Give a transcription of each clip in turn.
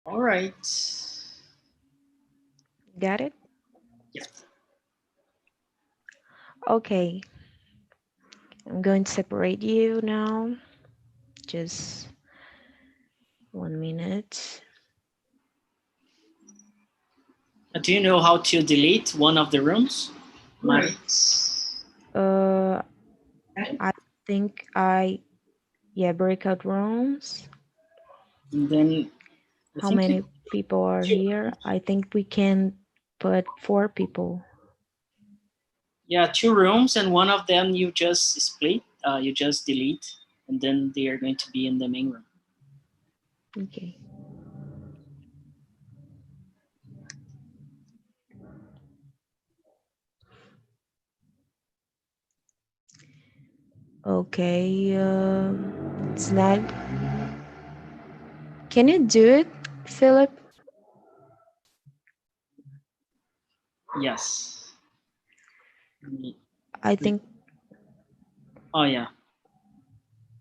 All right. Got it? Yeah. Okay, I'm going to separate you now. Just 1 minute. Do you know how to delete one of the rooms, Mari? Uh, I think yeah, breakout rooms. And then I How think many people are two. here? I think we can put 4 people. Yeah, 2 rooms, and one of them you just split. You just delete, and then they are going to be in the main room. Okay. Okay, it's not. Can you do it, Philip? Yes. Let me- I think Oh yeah.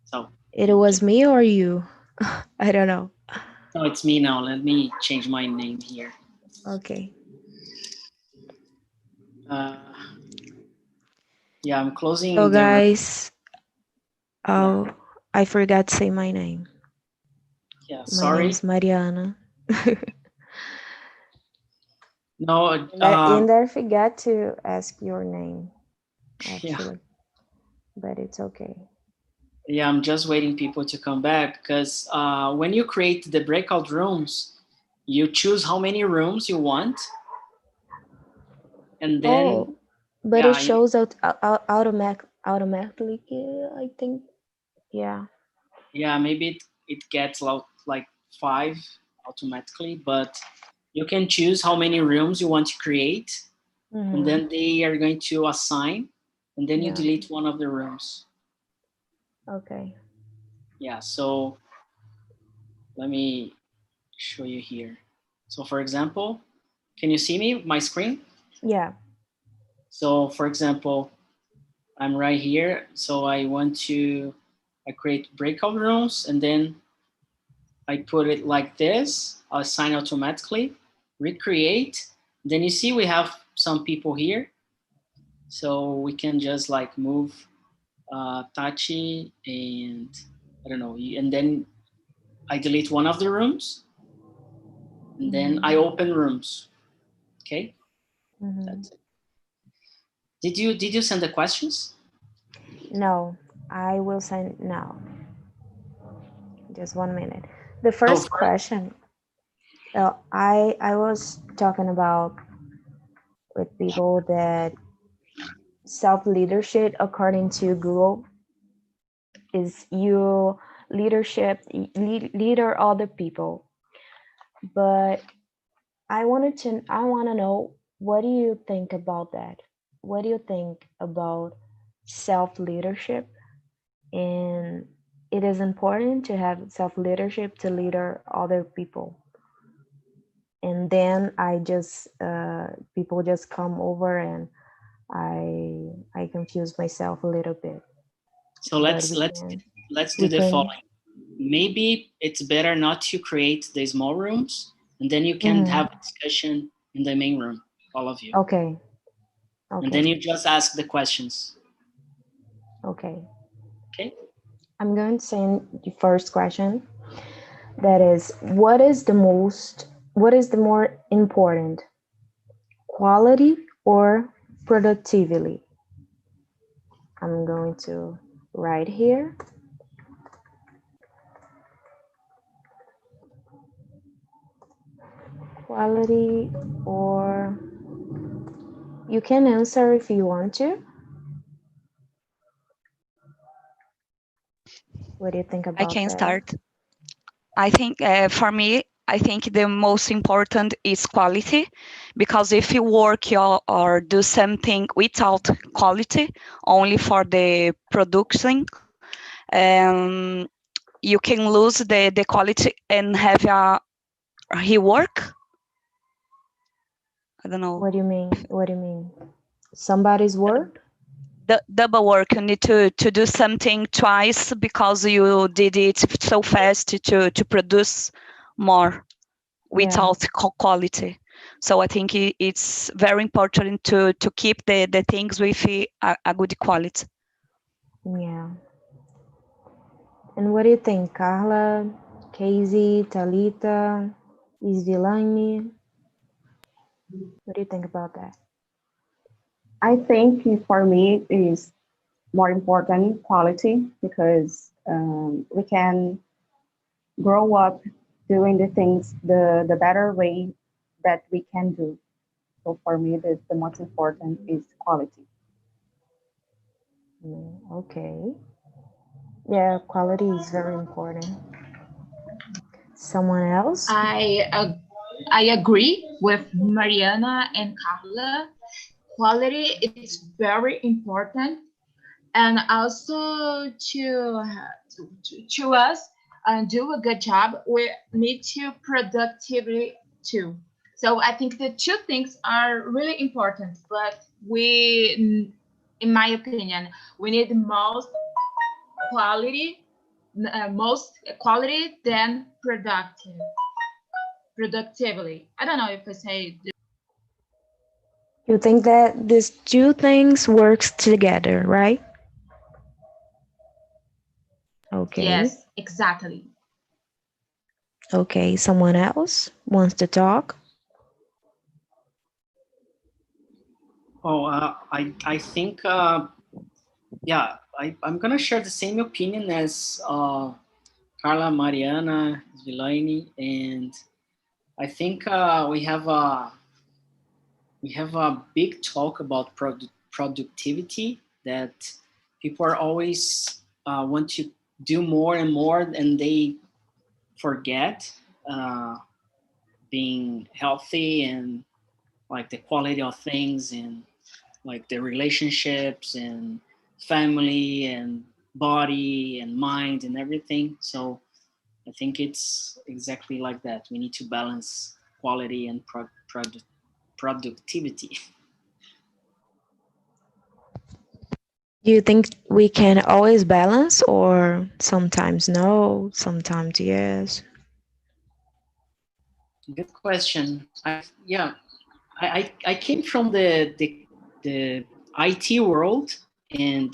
So it was me or you. I don't know. no, it's me now. Let me change my name here. Okay. Uh, yeah, I'm So, closing the room. guys, Yeah, oh, I forgot to say my name. yeah. My name Sorry. is Mariana. No. And I forgot to ask your name, Yeah, actually, but it's okay. yeah. I'm just waiting people to come back because when you create the breakout rooms, you choose how many rooms you want, and then Oh, but it yeah, shows automatically, I think. Yeah. yeah. Maybe it gets like 5 automatically, but you can choose how many rooms you want to create, and Mm-hmm. then they are going to assign, and then you Yeah. delete one of the rooms. Okay. Yeah, so let me show you here. So for example, can you see me, my screen? Yeah. So for example, I'm right here. So I create breakout rooms, and then I put it like this. I'll assign automatically, recreate. Then you see we have some people here. So we can just like move Tachi, and I don't know, and then I delete one of the rooms, and then I Mm-hmm. open rooms. Okay, Mm-hmm. that's it. Did you send the questions? No, I will send now. Just 1 minute. The So first first, question, I was talking about with people that self leadership, according to Google, is you leader other people. But I want to know, what do you think about that? What do you think about self leadership? And it is important to have self leadership to leader other people. And then people just come over, and I confuse myself a little bit. so But let's do we the can. following. Maybe it's better not to create the small rooms, and then you can Mhm. have a discussion in the main room, all of you, Okay. and then Okay. you just ask the questions. Okay. Okay. I'm going to send the first question. That is, what is the more important, quality or productivity? I'm going to write here, quality, or you can answer if you want to. What do you think I about can that? start. I think for me, I think the most important is quality, because if you work or do something without quality, only for the production, um, you can lose the quality and have a rework. I don't know. What do you mean? What do you mean? Somebody's work? The double work, you need to do something twice because you did it so fast to produce more. without quality. So I think it's very important to keep the things with a good quality. Yeah. And what do you think, Carla, Casey, Talita, Isvilani? What do you think about that? I think for me it is more important quality because we can grow up doing the things the better way that we can do. So for me, the most important is quality. Okay. Yeah, quality is very important. Someone else? I agree with Mariana and Carla. Quality is very important, and also to us do a good job. We need to productivity too. So I think the two things are really important, but in my opinion, we need quality, most quality than productively. I don't know if I say You think that these two things works together, right? Okay. yes, exactly. Okay, someone else wants to talk? Oh, I think yeah, I'm gonna share the same opinion as Carla, Mariana, Vilaini, and I think we have a big talk about productivity, that people are always want to do more and more, and they forget uh, being healthy and like the quality of things and like the relationships and family and body and mind and everything. So I think it's exactly like that. We need to balance quality and productivity. Do you think we can always balance, or sometimes no, sometimes yes? Good question. I came from the IT world, and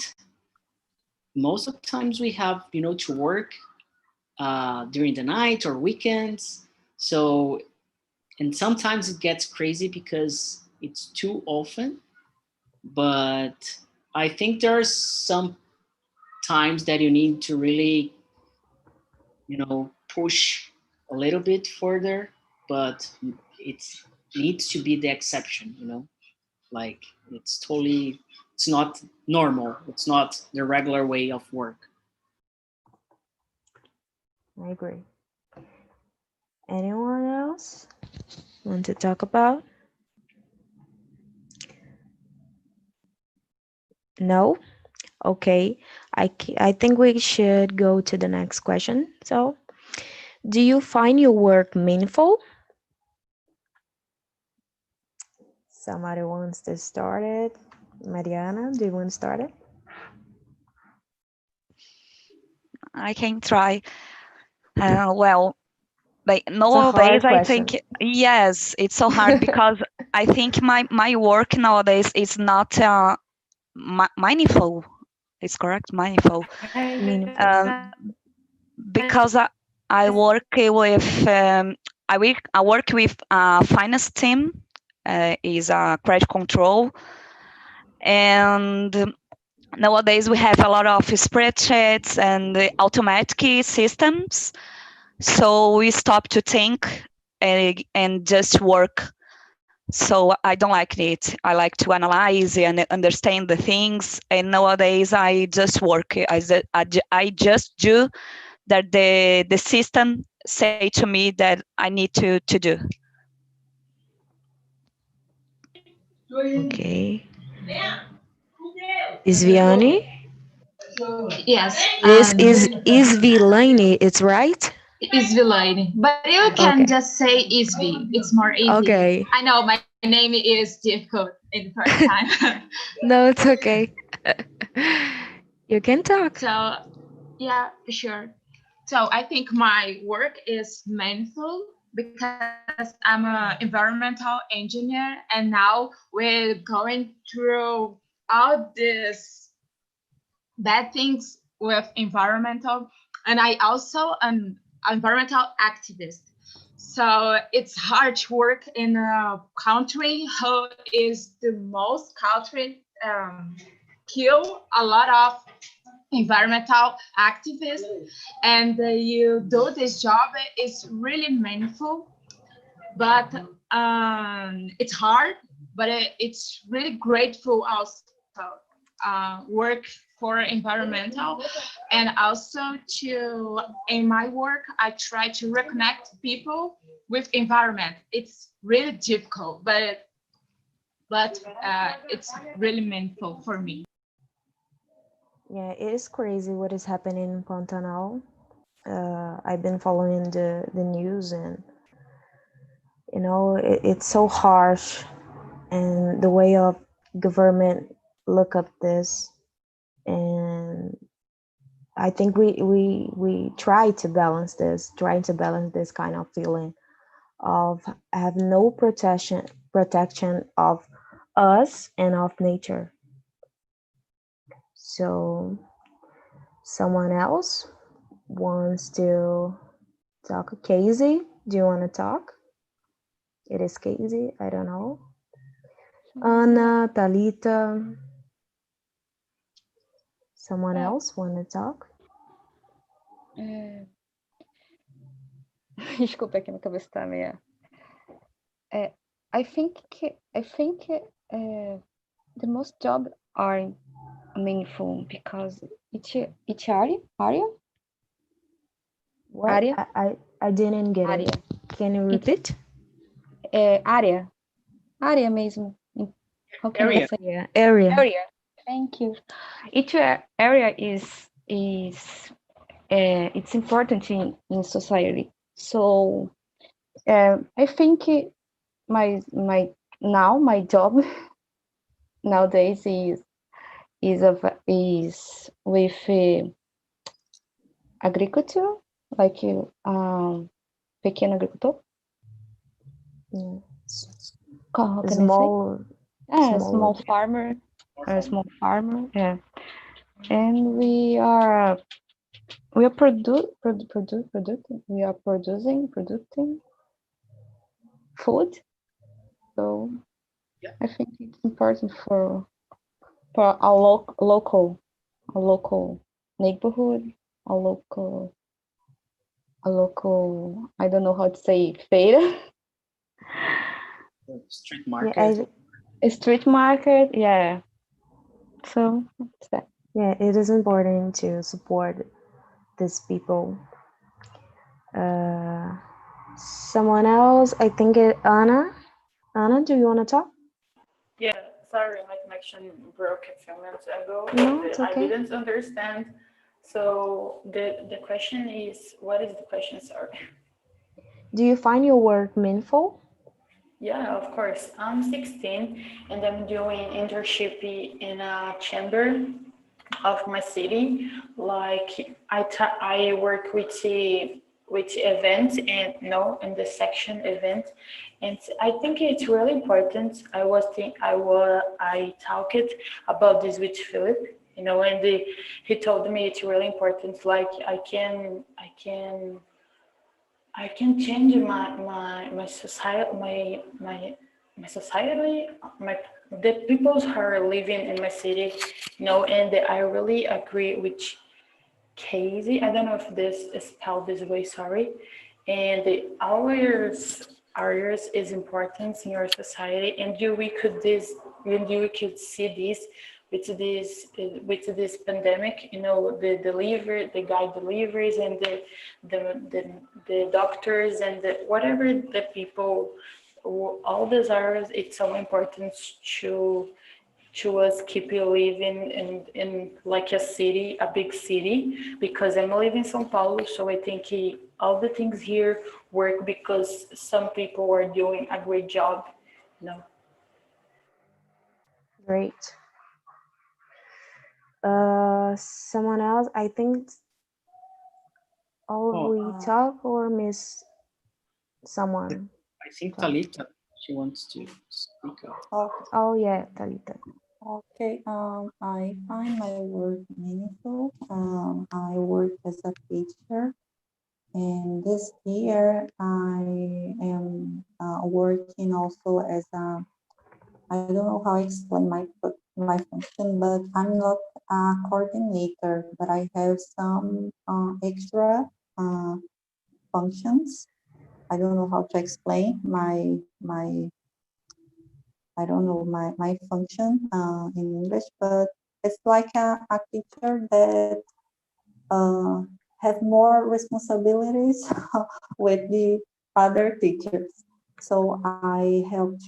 most of the times we have to work during the night or weekends. So and sometimes it gets crazy because it's too often. But I think there's some times that you need to really push a little bit further, but it needs to be the exception. Like it's not normal, it's not the regular way of work. I agree. Anyone else want to talk about? No? Okay. I think we should go to the next question. So, do you find your work meaningful? Somebody wants to start it. Mariana, do you want to start it? I can try. Well, but It's a nowadays hard I question. think yes, it's so hard because I think my work nowadays is not mindful. It's correct, mindful. Meaningful. Because I work with I work with a finance team, is a credit control, and nowadays we have a lot of spreadsheets and automatic systems. So we stop to think and just work. So I don't like it. I like to analyze and understand the things. And nowadays I just work. I just do that the system say to me that I need to do. Okay. Isviani? yes. This is Isvilani, it's right? Isvilaine, but you can Okay. just say Isvi. It's more easy. Okay. I know my name is difficult in the first time. No, it's okay. You can talk. So yeah, sure. So I think my work is meaningful because I'm an environmental engineer, and now we're going through all these bad things with environmental, and I also am environmental activist. So it's hard to work in a country who is the most country kill a lot of environmental activists, and you do this job. It's really meaningful, but it's hard, but it's really grateful also. Work for environmental, and also to in my work I try to reconnect people with environment. It's really difficult, but it's really meaningful for me. Yeah, it is crazy what is happening in Pantanal. I've been following the news, and you know, it's so harsh, and the way of government look up this, and I think we try to balance this, trying to balance this kind of feeling of have no protection of us and of nature. So someone else wants to talk. Casey, do you want to talk? It is Casey. I don't know. Anna, Talita. Someone else want to talk? Desculpa que minha cabeça tá meio. I think the most job are meaningful because each area What? Area? I didn't get Area. it. Can you repeat? Área mesmo. How can I Area. say? Yeah, area. Area. Thank you. Each area is it's important in society. So I think my job nowadays is with agriculture, like pequeno agricultor. Yeah. How can I say? Small. Small farmer, yeah. And we are producing food. So Yeah. I think it's important for a local neighborhood, a local I don't know how to say feira. Street market. Yeah, A street market, yeah. So it's that. yeah, it is important to support these people. Someone else, I think Anna. Anna, do you want to talk? Yeah, sorry, my connection broke a few minutes ago. No, it's okay. I didn't understand. So the question is, what is the question? Sorry. Do you find your work meaningful? Yeah, of course. I'm 16 and I'm doing internship in a chamber of my city. Like I work with events and in the section event, and I think it's really important. I talked about this with Philip, and he told me it's really important. Like I can change my society, my society, the people who are living in my city, and I really agree with Casey. I don't know if this is spelled this way, sorry. And ours is important in your society, and we could see this with this pandemic, the guide deliveries and the doctors and whatever the people, all these areas, it's so important to us keep living in like a big city, because I'm living in São Paulo, so I think all the things here work because some people are doing a great job, Great. Someone else, I think we talk or miss someone. I think Talk. Talita, she wants to speak up. Okay. Oh yeah, Talita. Okay, I find my work meaningful. I work as a teacher, and this year I am working also as a, I don't know how to explain my function, but I'm not a coordinator, but I have some extra functions. I don't know how to explain my I don't know my function in English, but it's like a teacher that have more responsibilities with the other teachers. So I help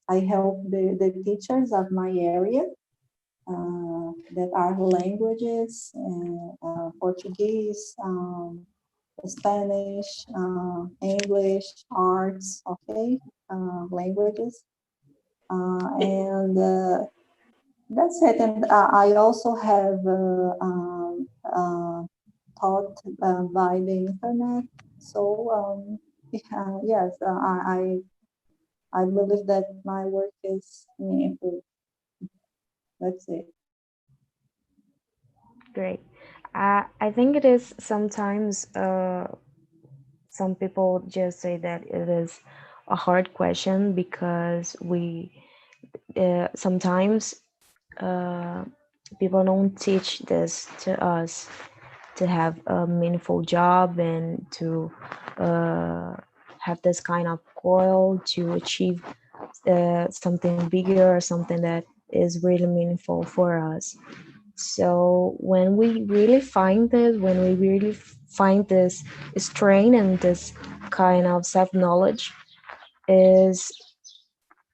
the teachers of my area that are languages, Portuguese, Spanish, English, arts, okay, languages. And that's it. And I also have taught by the internet. So yes, I believe that my work is meaningful. That's it. Great. I think it is sometimes some people just say that it is a hard question because we sometimes people don't teach this to us to have a meaningful job and to have this kind of goal to achieve something bigger or something that is really meaningful for us. So when we really find this, when we really find this strain and this kind of self-knowledge, is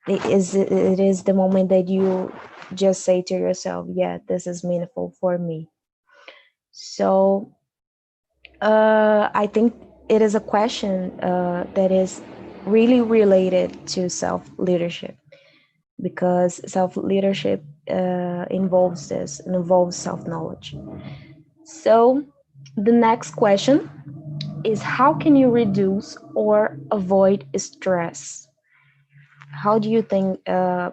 it is the moment that you just say to yourself, yeah, this is meaningful for me. So I think it is a question that is really related to self-leadership, because self-leadership involves this and involves self-knowledge. So the next question is, how can you reduce or avoid stress? How do you think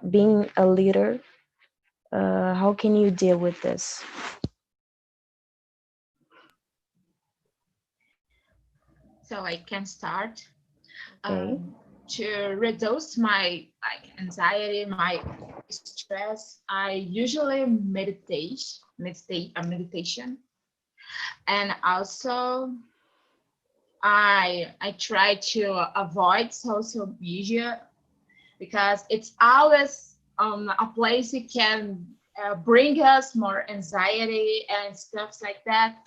being a leader, how can you deal with this? So I can start. Okay. To reduce my anxiety, my stress, I usually meditation, and also I try to avoid social media because it's always a place it can bring us more anxiety and stuff like that.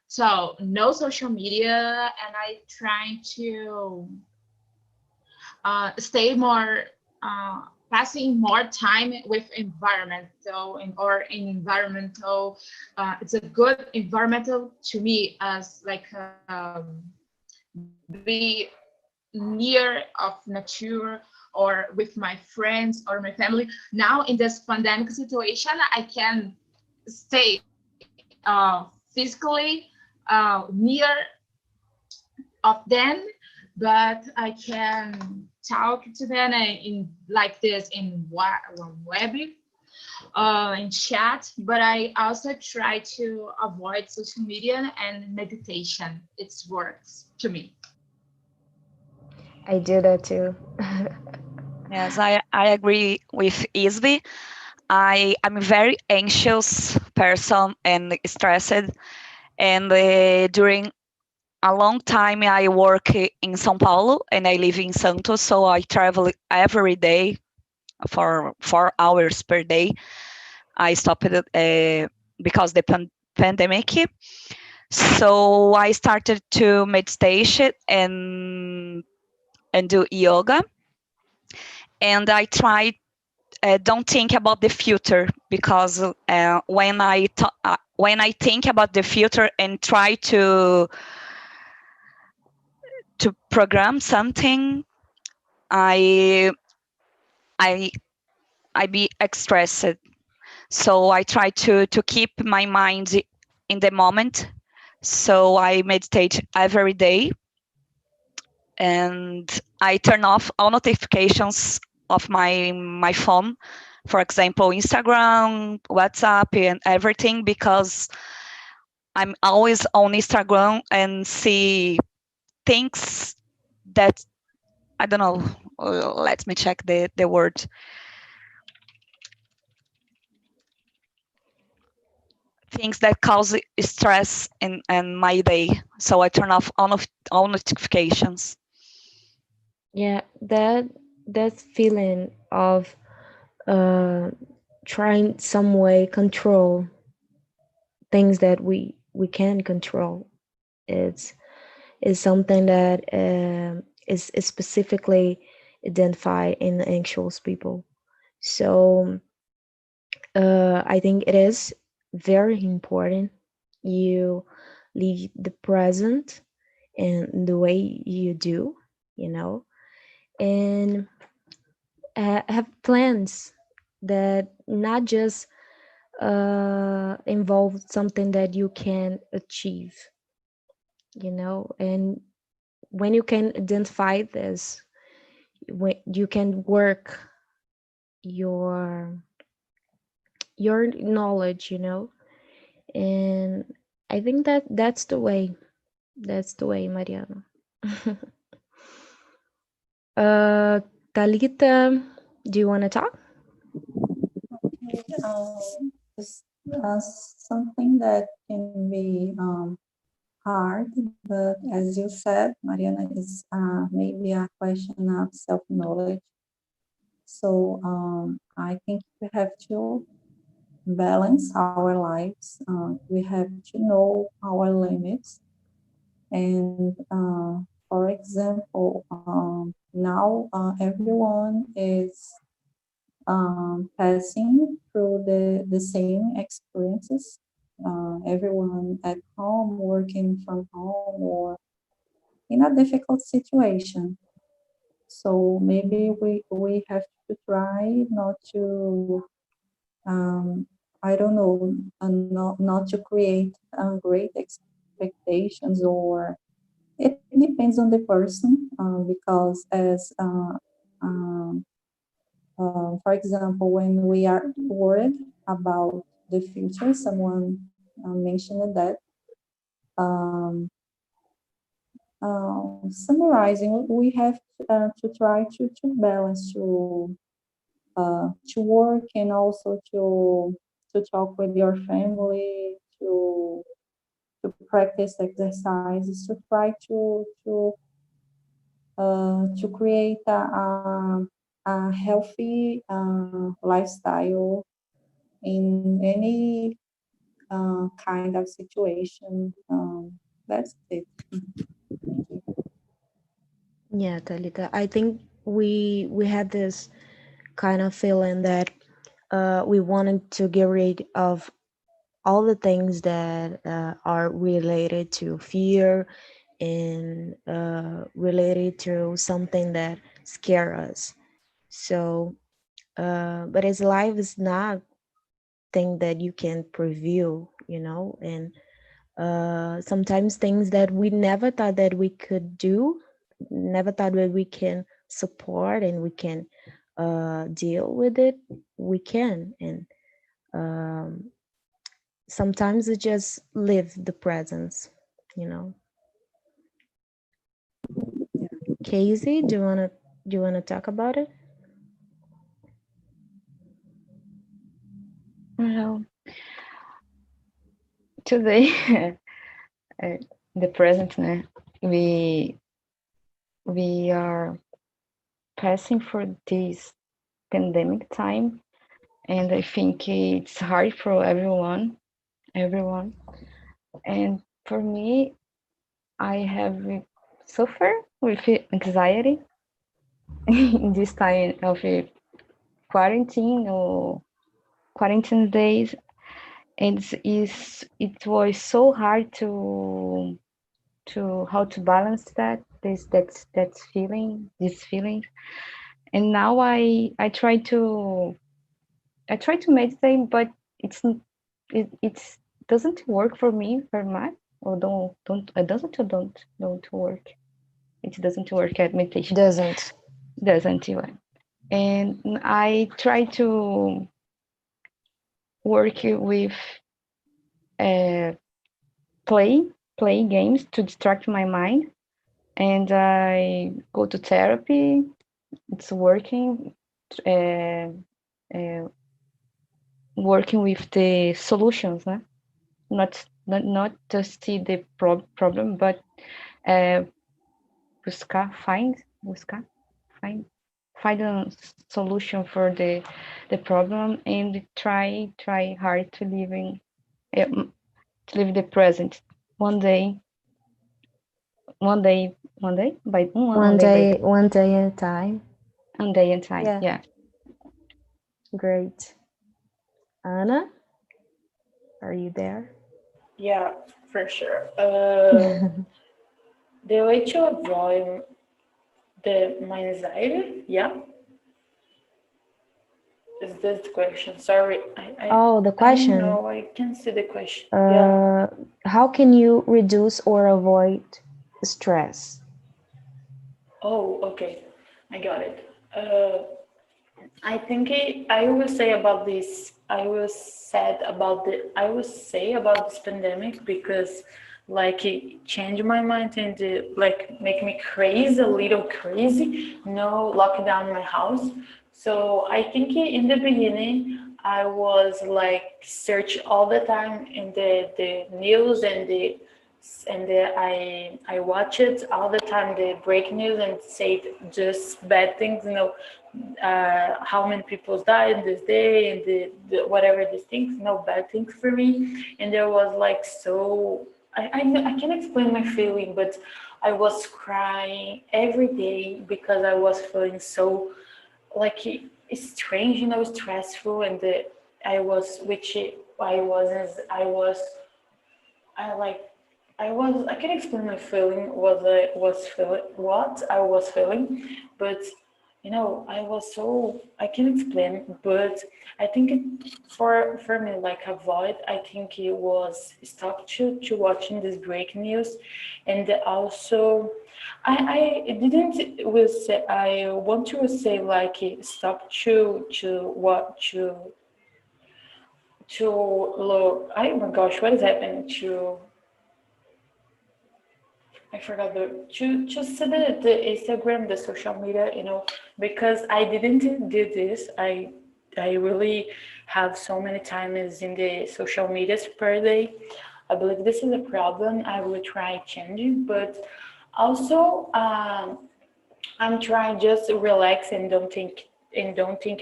So no social media, and I try to stay more, passing more time with environmental it's a good environmental to me as like be near of nature or with my friends or my family. Now in this pandemic situation, I can stay physically near of them, but I can talk to them in like this in web, in chat. But I also try to avoid social media and meditation. It works to me. I do that too. Yes, I agree with Isby. I'm a very anxious person and stressed. And during a long time, I work in São Paulo and I live in Santos. So I travel every day for 4 hours per day. I stopped it because the pandemic. So I started to meditate and do yoga. And I tried don't think about the future, because when I think about the future and try to program something, I be stressed. So I try to keep my mind in the moment. So I meditate every day. and I turn off all notifications of my phone, for example, Instagram, WhatsApp, and everything, because I'm always on Instagram and see things that, I don't know, let me check the word. Things that cause stress in my day. So I turn off all notifications. Yeah, that feeling of trying some way control things that we can control. It's is something that is specifically identified in the anxious people. So I think it is very important you live the present and the way you do, you know, and have plans that not just involve something that you can achieve, you know, and when you can identify this, when you can work your knowledge, you know, and I think that that's the way. That's the way, Mariana. uh, Talita, do you want to talk? It's something that can be hard, but as you said, Mariana, is maybe a question of self-knowledge. So I think we have to balance our lives. We have to know our limits. And for example, now everyone is passing through the same experiences. Everyone at home, working from home, or in a difficult situation. So maybe we have to try not to, I don't know, not to create great expectations, or it depends on the person, because as for example, when we are worried about the future, someone mentioned that. Summarizing, we have to try to balance to work and also to talk with your family, to practice exercises, to try to create a healthy lifestyle in any kind of situation. That's it. Yeah, Talita. I think we had this kind of feeling that we wanted to get rid of all the things that are related to fear and related to something that scare us. So, but as life is not thing that you can preview, you know, and sometimes things that we never thought that we could do, never thought that we can support and we can deal with it, we can. And sometimes we just live the presence, you know. Casey, do you wanna talk about it? Well, today, uh, the present, né, we are passing for this pandemic time, and I think it's hard for everyone. And for me, I have suffered with anxiety in this time of quarantine or quarantine days. It was so hard to how to balance that's feeling this feeling. And now I try to meditate, but it's doesn't work for me very much, or don't it doesn't or don't work. It doesn't work at meditation. Doesn't. Even. And I try to work with play games to distract my mind, and I go to therapy. It's working. Uh, uh, Working with the solutions, né? Not to see the problem, but uh, buscar, find a solution for the problem, and try hard to live the present. One day, by One day, one day at a time. one day in time. Yeah. Yeah. Great. Anna, are you there? Yeah, for sure. The way to avoid my anxiety, yeah. Is this the question? Sorry, Oh, the question. No, I can see the question. Yeah. How can you reduce or avoid stress? Oh, okay. I got it. I think I will say about this. I will say about this pandemic because like it changed my mind and like make me crazy, a little crazy. No lockdown in my house. So I think in the beginning I was like search all the time in the news and I watch it all the time, the breaking news, and say just bad things, how many people died this day and the whatever these things, no bad things for me. And there was like so I can't explain my feeling, but I was crying every day because I was feeling so like it's strange, stressful, and I was which I was I was I like I can explain my feeling what I was feeling, but I was so I can explain, but I think for me like avoid. I think it was stop to watching this breaking news, and also I didn't will say I want to say like stop to what to look. Oh my gosh, what is happening to? I forgot the just the Instagram, the social media, because I didn't do this. I really have so many times in the social medias per day. I believe this is a problem. I will try changing, but also I'm trying just to relax and don't think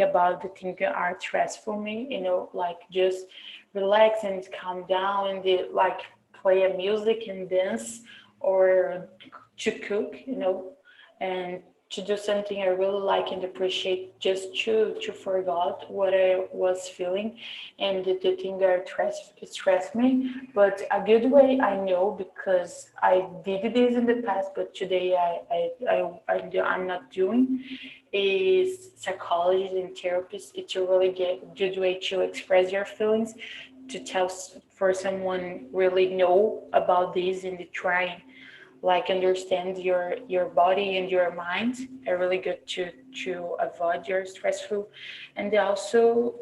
about the things that are stressful me. Like just relax and calm down and like play a music and dance or to cook, and to do something I really like and appreciate, just to forget what I was feeling and the thing that stress me. But a good way I know, because I did this in the past, but today I'm not doing, is psychology and therapists. It's a really good way to express your feelings, to tell for someone really know about this and to try like understand your body and your mind are really good to avoid your stressful. And they also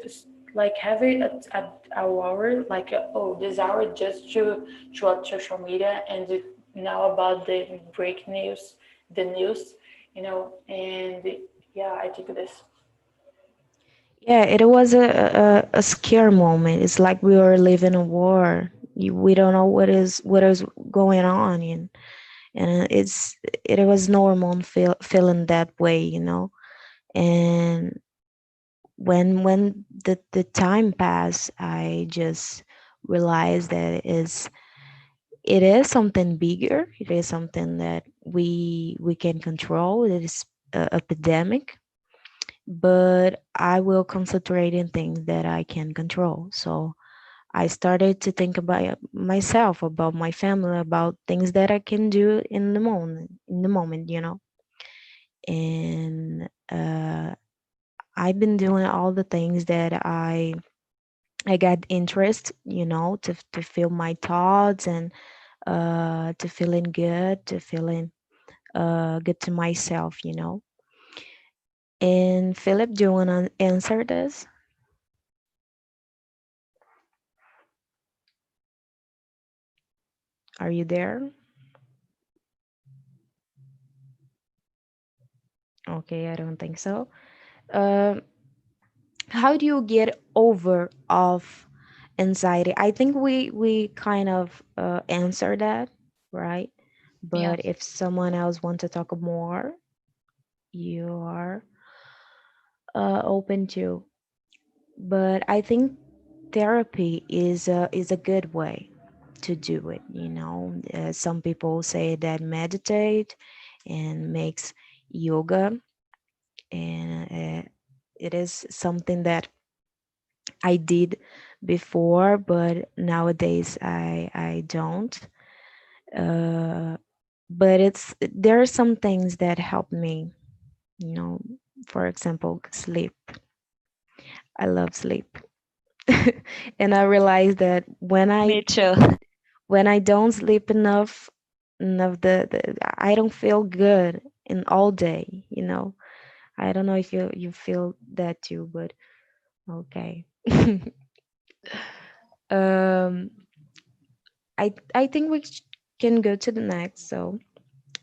like have it at a hour like this hour just to watch social media and now about the break news, the news, and yeah, I think this. Yeah, it was a scare moment. It's like we were living a war. We don't know what is going on, and it was normal feeling that way. And when the time passed, I just realized that it is something bigger. It is something that we can control. It is a epidemic, but I will concentrate in things that I can control. So I started to think about myself, about my family, about things that I can do in the moment. And I've been doing all the things that I got interest, to feel my thoughts and to feeling good, to feeling good to myself, you know. And Philip, do you want to answer this? Are you there? Okay, I don't think so. Um, how do you get over of anxiety? I think we kind of answer that, right? Yeah. But if someone else wants to talk more, you are open to. But I think therapy is a good way to do it. You know, some people say that meditate and makes yoga, and it is something that I did before, but nowadays I don't. Uh, but there are some things that help me. You know, for example, sleep. I love sleep, and I realize that Me too. when I don't sleep enough the I don't feel good in all day. You know, I don't know if you feel that too, but okay. um, I think we can go to the next. So,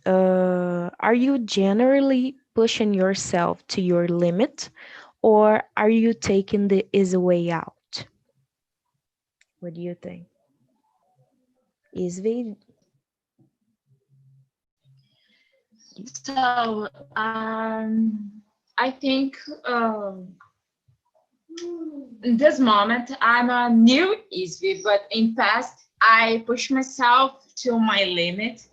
are you generally pushing yourself to your limit, or are you taking the easy way out? What do you think? Isvi? So I think in this moment I'm a new Isvi, but in past I push myself to my limit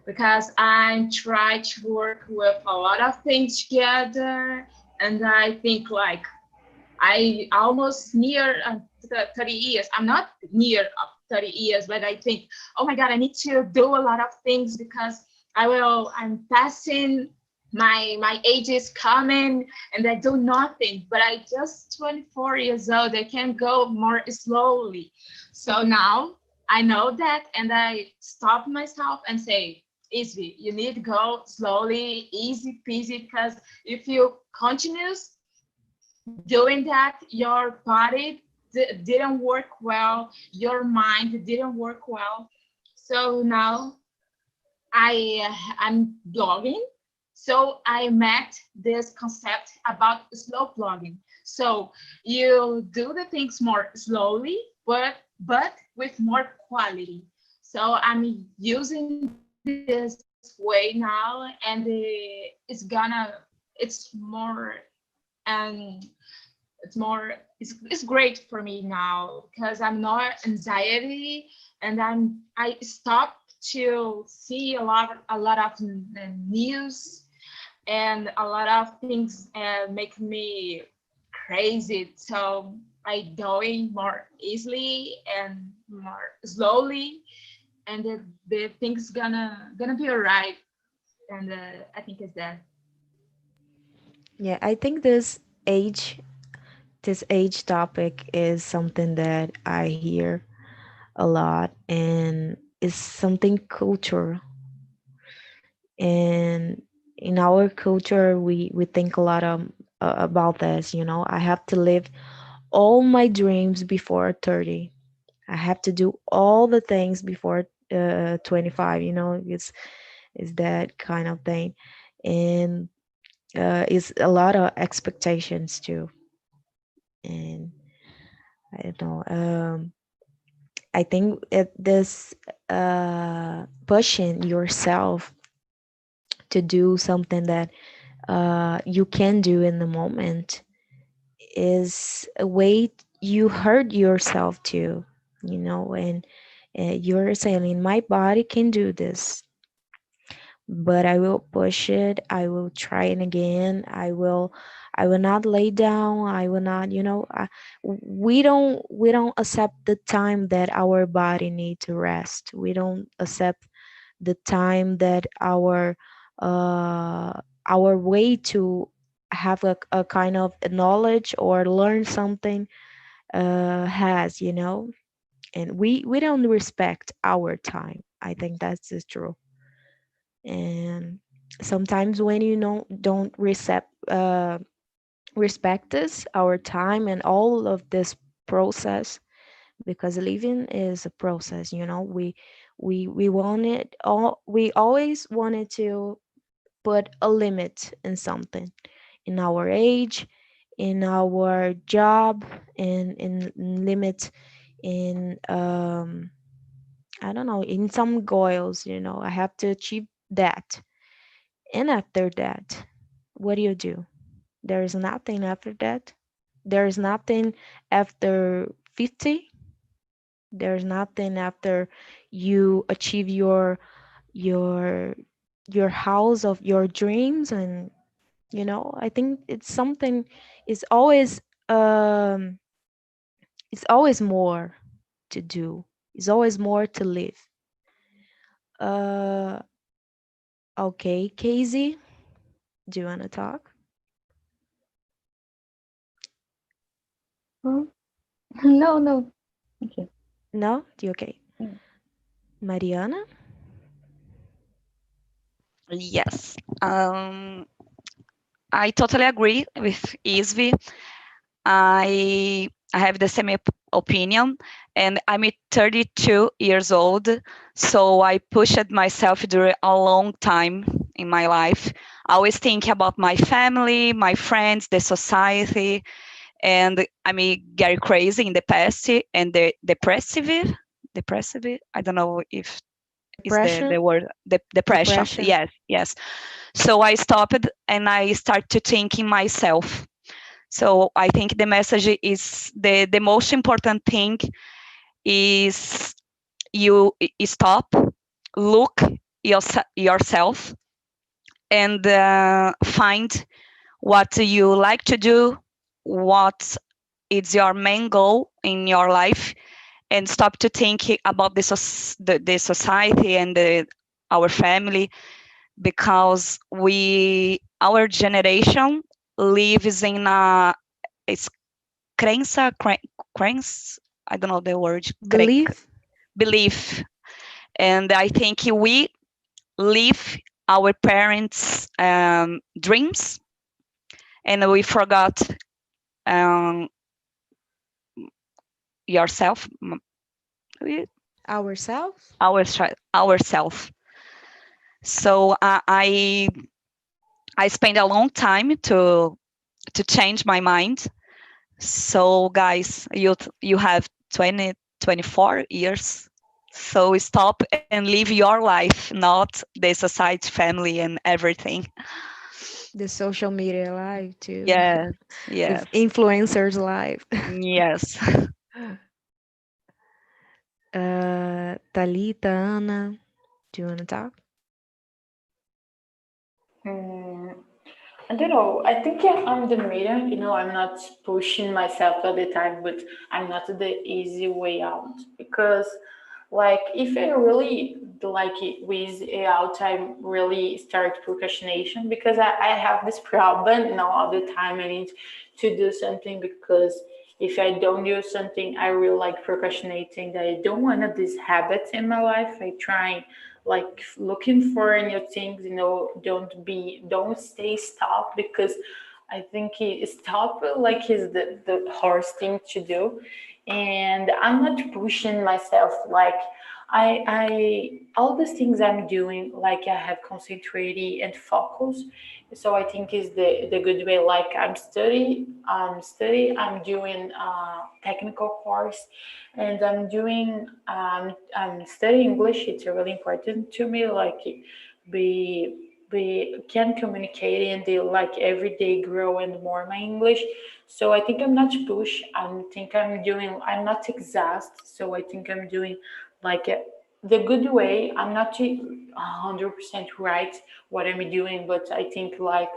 because I try to work with a lot of things together, and I think like I almost near 30 years. I'm not near 30 years, but I think, oh my God, I need to do a lot of things because I'm passing, my age is coming and I do nothing, but I just 24 years old. I can go more slowly. So now I know that, and I stop myself and say, easy, you need to go slowly, easy peasy, because if you continue doing that, your body didn't work well, your mind didn't work well. So now I'm blogging. So I met this concept about slow blogging. So you do the things more slowly, but with more quality. So I'm using this way now, and it's more and it's great for me now because I'm not anxiety, and I stopped to see a lot of news, and a lot of things make me crazy. So I doing more easily and more slowly, and the things gonna be alright. And I think it's that. Yeah, I think this age topic is something that I hear a lot, and is something cultural. And in our culture, we think a lot about this. You know, I have to live all my dreams before 30. I have to do all the things before 25. You know, it's that kind of thing, and it's a lot of expectations too. And I don't know. I think this pushing yourself to do something that you can do in the moment is a way you hurt yourself too, you know. And you're saying my body can do this, but I will push it, I will try it again, I will not lay down, I will not, you know. We don't accept the time that our body need to rest. We don't accept the time that uh our way to have a kind of knowledge or learn something has, you know. And we don't respect our time. I think that's is true. And sometimes when you don't respect us, our time, and all of this process, because living is a process, we wanted all we always wanted to put a limit in something, in our age, in our job, in limit, in I don't know, in some goals, I have to achieve that. And after that, what do you do? There is nothing after that. There is nothing after 50. There's nothing after you achieve your your house of your dreams. And I think it's always um it's always more to do. It's always more to live. uh okay, Casey, do you want to talk? Oh, no, no. Okay. No, you okay? Mm. Mariana? Yes. I totally agree with Isvi. I have the same opinion, and I'm 32 years old, so I pushed myself during a long time in my life. I always think about my family, my friends, the society, and I get crazy in the past and the depressive. I don't know if is the Depression? word, the depression. Depression. Yes, yes. So I stopped and I start to think in myself. So I think the message is the most important thing is you stop, look yourself, and find what you like to do, what is your main goal in your life, and stop to think about the society and our family, because our generation lives in it's crença, I don't know the word, Believe. belief. And I think we live our parents' dreams, and we forgot um, yourself, Ourselves. ourself. So I spent a long time to change my mind. So guys, you have 24 years. So stop and live your life, not the society, family, and everything. The social media life too. Yes, The yes, influencers life. yes. Talita, Ana, do you want to talk? Mm, I don't know. I think I'm the middle. I'm not pushing myself all the time, but I'm not the easy way out because, like, if I really like it with a out, I really start procrastination because I have this problem. All the time I need to do something because if I don't do something, I really like procrastinating. I don't want this habit in my life. I try like looking for new things, don't stay stopped because I think stop like is the hardest thing to do. And I'm not pushing myself like I all these things I'm doing, like I have concentrated and focus. So I think is the good way. Like I'm doing technical course, and I'm studying English. It's really important to me. Like we can communicate and they like every day grow and more my English. So I think I'm not push. I'm not exhausted. So I think I'm doing like the good way. I'm not 100% right what I'm doing, but I think like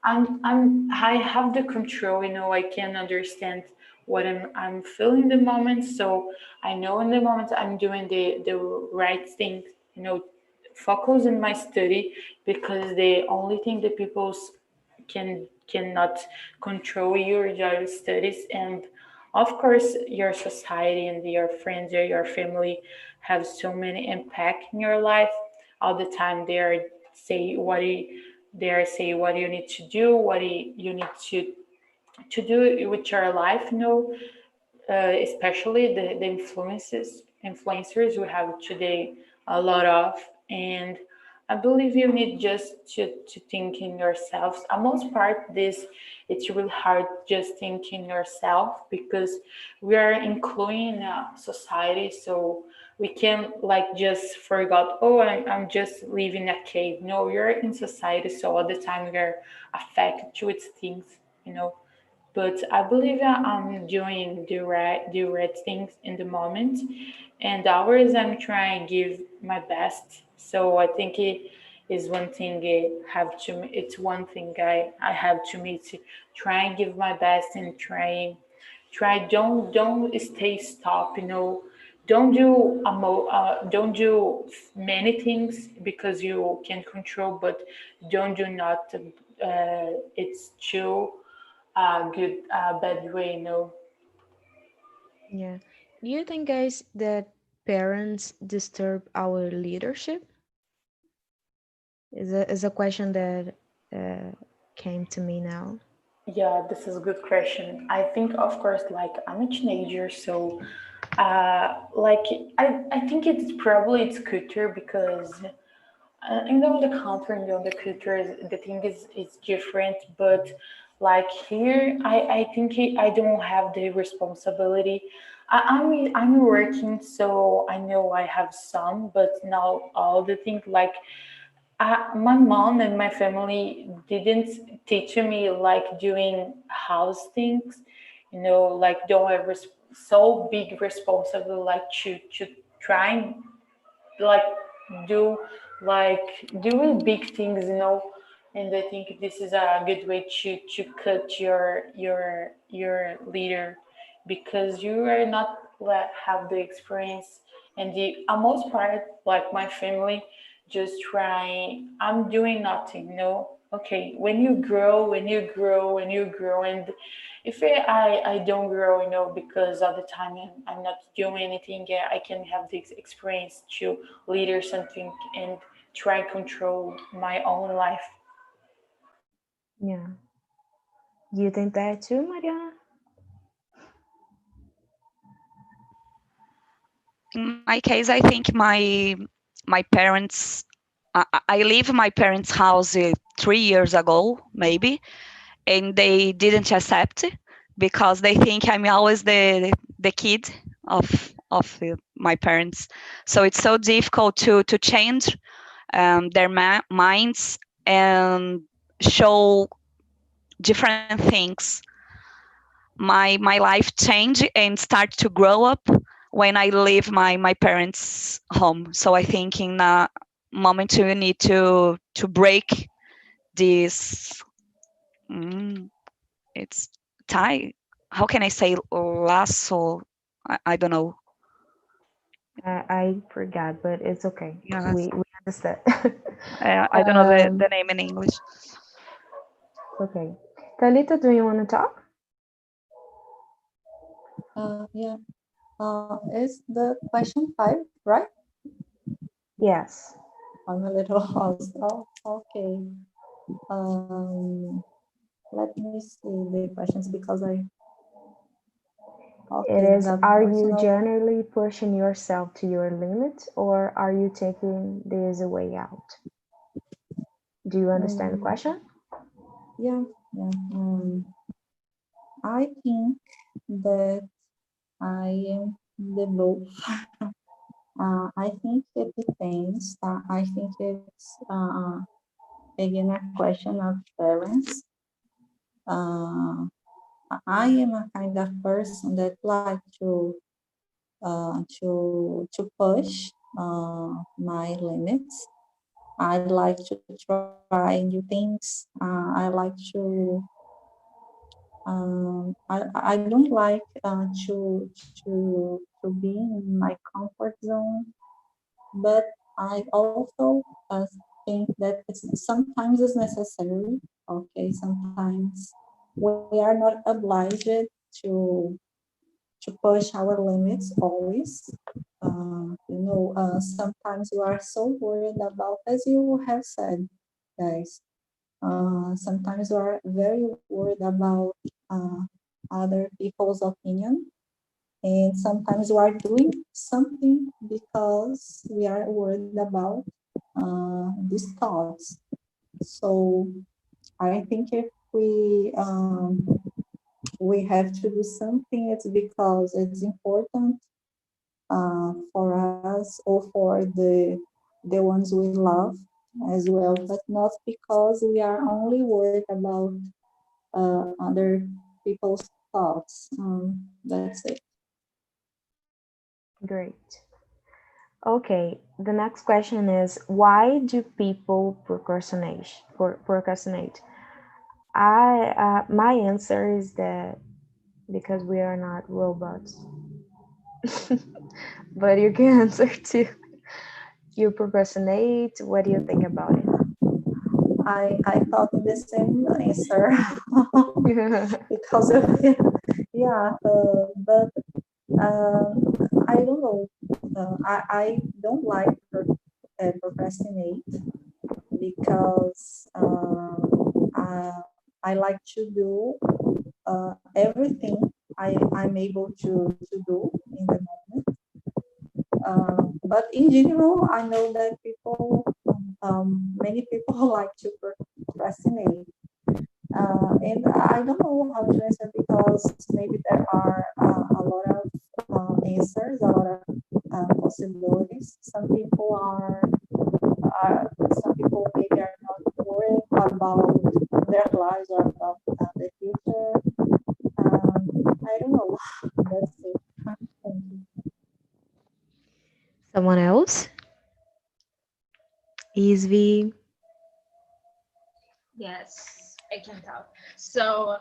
I have the control, I can understand what I'm feeling in the moment. So I know in the moment I'm doing the right thing, focus in my study because the only thing that people cannot control your studies. And of course your society and your friends or your family have so many impact in your life all the time. They are say they say what you need to do, what you need to do with your life, especially the influencers we have today a lot of. And I believe you need just to think in yourself. A most part this it's really hard just thinking yourself because we are including society, so we can like just forgot, oh, I'm just living a cave. No, you're in society, so all the time you're affected with things, you know. But I believe I'm doing the right things in the moment, and always I'm trying to give my best. So I think it is one thing it's one thing I have to me to try and give my best and try don't stay stop, don't do many things because you can control, but don't do not it's too good bad way, Yeah. Do you think, guys, that parents disturb our leadership? Is a question that came to me now. Yeah, this is a good question. I think, of course, like I'm a teenager, so like I think it's probably it's culture because the country and the culture the thing is different, but like here I think I don't have the responsibility. I'm working, so I know I have some, but now all the things like my mom and my family didn't teach me like doing house things, like don't have so big responsibility like to try and like do doing big things, and I think this is a good way to cut your leader because you are not like have the experience and the most part like my family just try I'm doing nothing, okay, when you grow and if I don't grow, because of the time I'm not doing anything, yeah, I can have this experience to lead or something and try control my own life. Yeah. Do you think that too, Mariana? In my case, I think my parents. I leave my parents' house 3 years ago, maybe, and they didn't accept it because they think I'm always the kid of my parents. So it's so difficult to change their minds and show different things. My life changed and start to grow up when I leave my parents' home. So I think in a moment you need to break this. Mm, it's tie. How can I say lasso? I don't know. I forgot, but it's okay. Yeah, We understand. I don't know the name in English. Okay. Talita, do you want to talk? Yeah. Is the question 5, right? Yes. I'm a little lost. Oh, okay. Let me see the questions because It okay, is, the are you personal, generally pushing yourself to your limit or are you taking this a way out? Do you understand the question? yeah. I think that I am the both. I think it depends. I think it's again a question of parents. Uh, I am a kind of person that like to push my limits. I like to try new things. I like I don't like to be in my comfort zone, but I also think that sometimes it's necessary. Okay, sometimes we are not obliged to to push our limits always. sometimes you are so worried about, as you have said, guys, sometimes you are very worried about other people's opinion, and sometimes we are doing something because we are worried about these thoughts. So I think if we have to do something, it's because it's important for us or for the ones we love as well, but not because we are only worried about other people's thoughts. That's it. Great. Okay, the next question is, why do people procrastinate? My answer is that because we are not robots. But you can answer too. You procrastinate. What do you think about it? I thought the same answer because of it. Yeah, but I don't know. I don't like procrastinate because I like to do everything I'm able to do in the moment. But in general, I know that many people like to procrastinate. And I don't know how to answer because maybe there are a lot of answers, a lot of possibilities. Some people maybe are not worried about their lives or about the future. I don't know. That's it. Thank you. Someone else? Isvi? Yes, I can tell. So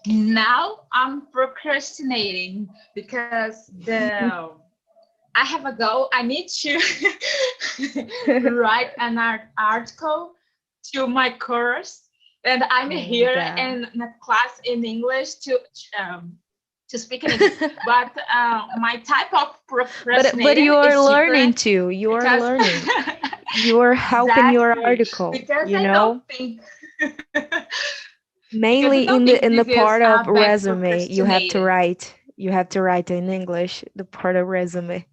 now I'm procrastinating because I have a goal. I need to write an article to my course, and I'm here in a class in English to speak in English. But my type of procrastinating But you are is learning different too. You are because learning. You are helping your exactly, article. because You I know, don't think because I mainly don't in the think this is part of a bad resume, you have to procrastinating. write. You have to write in English the part of resume.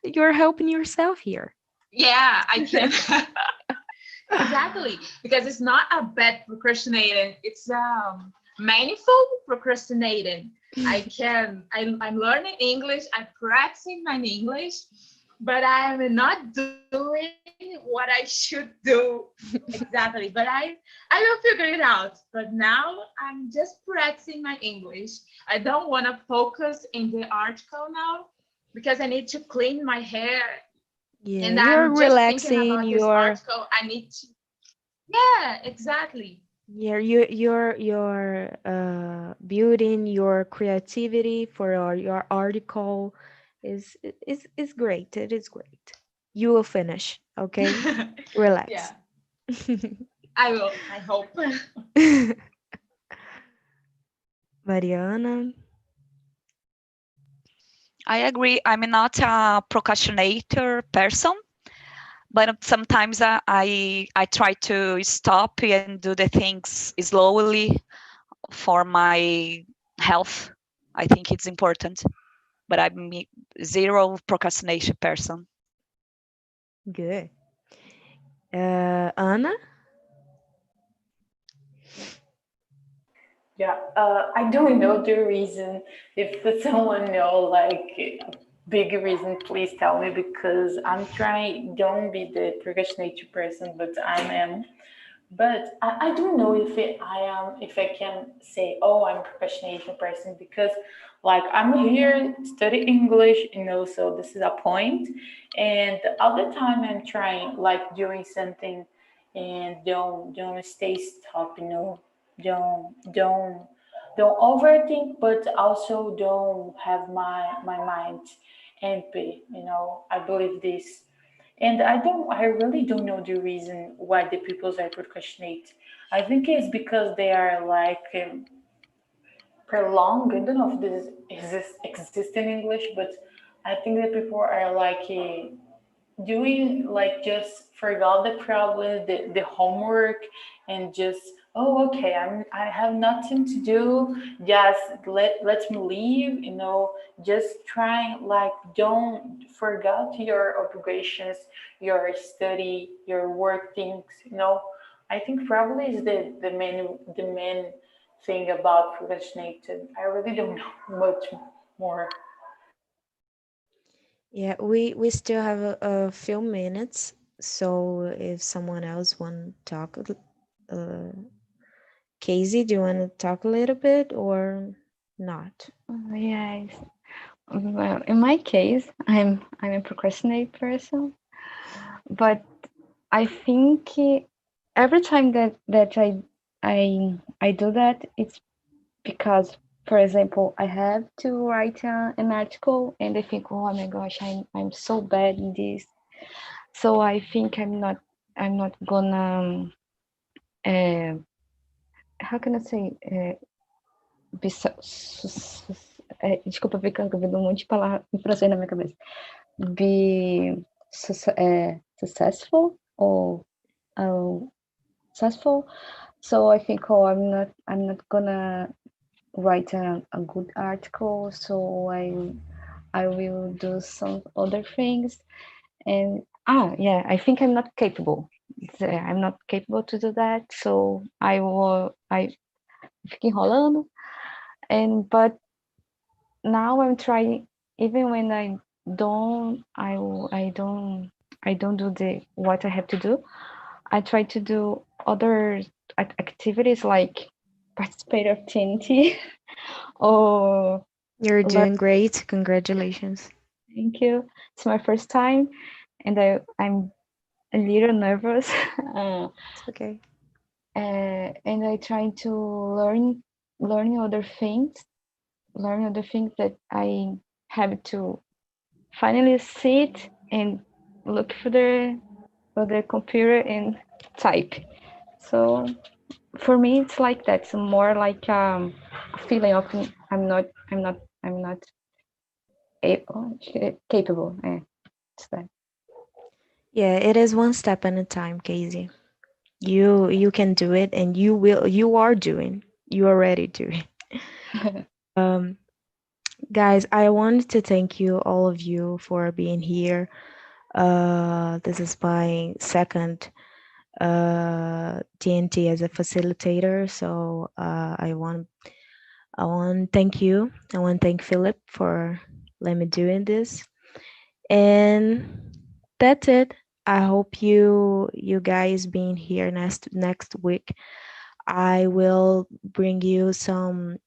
You're helping yourself here. Yeah, I can. Exactly, because it's not a bad procrastinating. It's meaningful procrastinating. I'm learning English. I'm practicing my English, but I'm not doing what I should do exactly. But I will figure it out. But now I'm just practicing my English. I don't want to focus in the article now because I need to clean my hair, Yeah, and you're I'm just thinking relaxing. about this You're article. I need to. Yeah, exactly. you're building your creativity for your article is great. It is great. You will finish. Okay, relax. Yeah, I will. I hope. Mariana. I agree. I'm not a procrastinator person, but sometimes I try to stop and do the things slowly for my health. I think it's important, but I'm zero procrastination person. Good. Anna. Yeah, I don't know the reason. If someone know like a big reason, please tell me because I'm trying. Don't be the procrastinator person, but I am. But I don't know if I can say, oh, I'm a procrastination person because like I'm here study English, so this is a point. And all the time I'm trying like doing something and don't stay stuck, don't don't overthink, but also don't have my mind empty, I believe this. And I really don't know the reason why the peoples are procrastinate. I think it's because they are like prolonged. I don't know if this exists in English, but I think that people are like doing like just forgot the problem, the homework, and just, oh, okay, I have nothing to do, just let me leave, just trying like don't forget your obligations, your study, your work things. I think probably is the main thing about procrastinated. I really don't know much more. Yeah, we still have a few minutes, so if someone else want to talk, Casey, do you want to talk a little bit or not? Yes. Well, in my case, I'm a procrastinate person, but I think every time that I do that, it's because, for example, I have to write an article, and I think, oh my gosh, I'm so bad in this, so I think I'm not gonna how can I say desculpa, fica vindo um monte de palavra em francês na minha cabeça. Be successful or successful. So I think, oh, I'm not gonna write a good article, so I will do some other things. And yeah, I think I'm not capable. I'm not capable to do that, so I fico enrolando. But now I'm trying, even when I don't do what I have to do. I try to do other activities like participate of TNT or You're learn. doing great. Congratulations. Thank you. It's my first time, and I'm a little nervous. It's okay. And I try to learn other things that I have to finally sit and look for the computer and type. So for me, it's like that. It's more like a feeling of I'm not capable. It's that. Yeah, it is one step at a time, Casey. You can do it, and you are doing. You already doing. Guys, I wanted to thank you, all of you, for being here. This is my second TNT as a facilitator, so I want to thank you. I want to thank Philip for letting me doing this, and that's it. I hope you guys being here next week. I will bring you some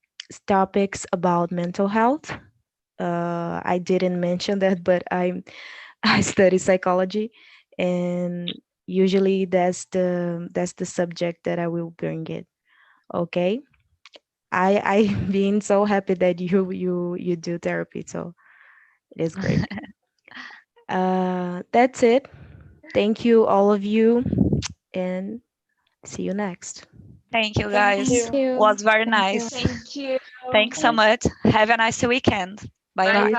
topics about mental health. I didn't mention that, but I study psychology, and usually that's the subject that I will bring it. Okay. I been so happy that you do therapy, so it is great. That's it. Thank you, all of you, and see you next. Thank you, Thank guys. Thank you. you. Was very Thank you. nice. Thank you. Thanks so much. Have a nice weekend. Bye bye. Bye.